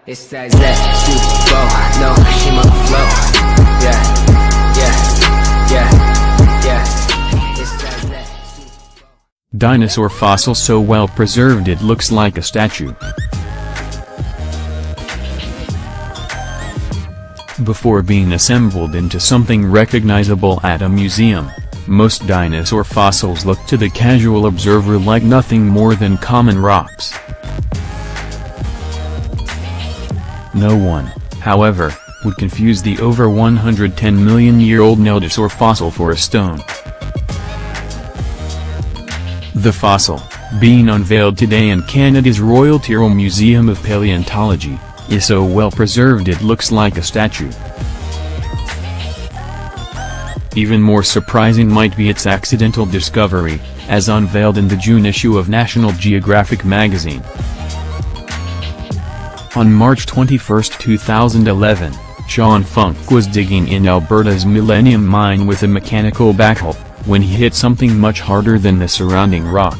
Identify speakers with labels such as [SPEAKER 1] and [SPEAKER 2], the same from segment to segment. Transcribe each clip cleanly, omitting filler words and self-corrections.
[SPEAKER 1] It's that flow, no, she my flow. Yeah. It's that
[SPEAKER 2] Dinosaur fossil so well preserved it looks like a statue. Before being assembled into something recognizable at a museum, most dinosaur fossils look to the casual observer like nothing more than common rocks. No one, however, would confuse the over 110 million year old nodosaur fossil for a stone. The fossil, being unveiled today in Canada's Royal Tyrrell Museum of Paleontology, is so well preserved it looks like a statue. Even more surprising might be its accidental discovery, as unveiled in the June issue of National Geographic magazine. On March 21, 2011, Sean Funk was digging in Alberta's Millennium Mine with a mechanical backhoe, when he hit something much harder than the surrounding rock.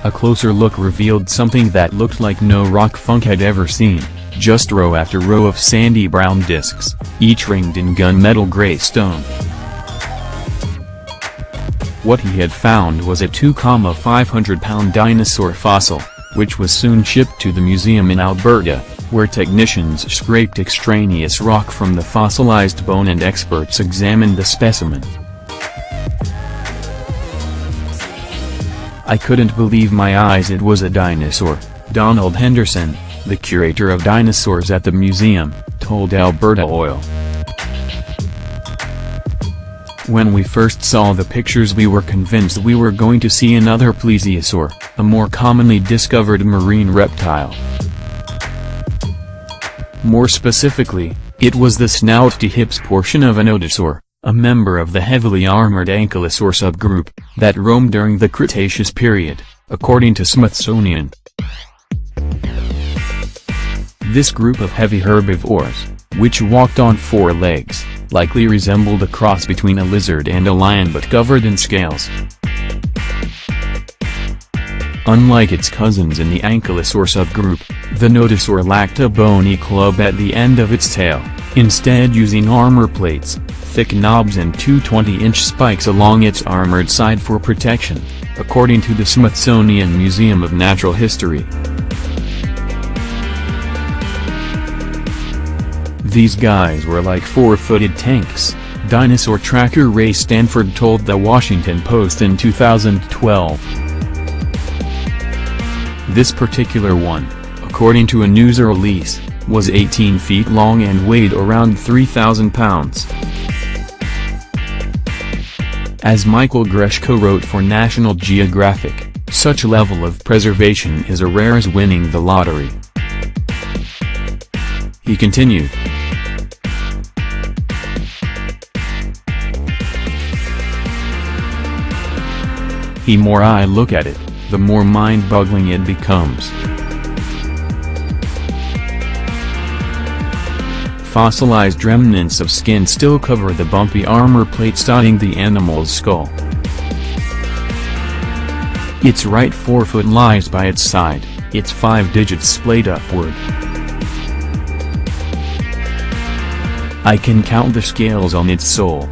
[SPEAKER 2] A closer look revealed something that looked like no rock Funk had ever seen, just row after row of sandy brown discs, each ringed in gunmetal gray stone. What he had found was a 2,500-pound dinosaur fossil, which was soon shipped to the museum in Alberta, where technicians scraped extraneous rock from the fossilized bone and experts examined the specimen. "I couldn't believe my eyes, it was a dinosaur," Donald Henderson, the curator of dinosaurs at the museum, told Alberta Oil. "When we first saw the pictures we were convinced we were going to see another plesiosaur, a more commonly discovered marine reptile. More specifically, it was the snout-to-hips portion of a nodosaur, a member of the heavily armored ankylosaur subgroup, that roamed during the Cretaceous period, according to Smithsonian. This group of heavy herbivores, which walked on four legs, likely resembled a cross between a lizard and a lion but covered in scales. Unlike its cousins in the ankylosaur subgroup, the nodosaur lacked a bony club at the end of its tail, instead using armor plates, thick knobs and two 20-inch spikes along its armored side for protection, according to the Smithsonian Museum of Natural History. "These guys were like four-footed tanks," dinosaur tracker Ray Stanford told The Washington Post in 2012. This particular one, according to a news release, was 18 feet long and weighed around 3,000 pounds. As Michael Greshko wrote for National Geographic, such level of preservation is as rare as winning the lottery. He continued, "The more I look at it, the more mind-boggling it becomes. Fossilized remnants of skin still cover the bumpy armor plate studding the animal's skull. Its right forefoot lies by its side, its 5 digits splayed upward. I can count the scales on its sole.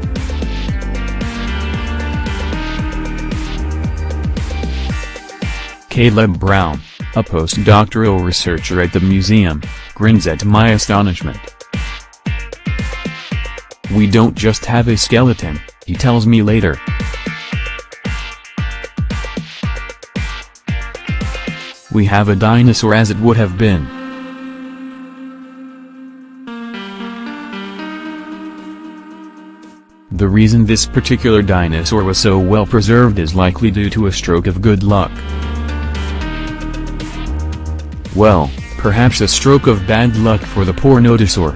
[SPEAKER 2] Caleb Brown, a postdoctoral researcher at the museum, grins at my astonishment. "We don't just have a skeleton," he tells me later. "We have a dinosaur as it would have been." The reason this particular dinosaur was so well preserved is likely due to a stroke of good luck. Well, perhaps a stroke of bad luck for the poor nodosaur.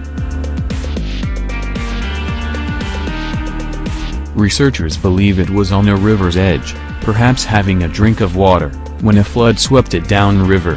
[SPEAKER 2] Researchers believe it was on a river's edge, perhaps having a drink of water, when a flood swept it downriver.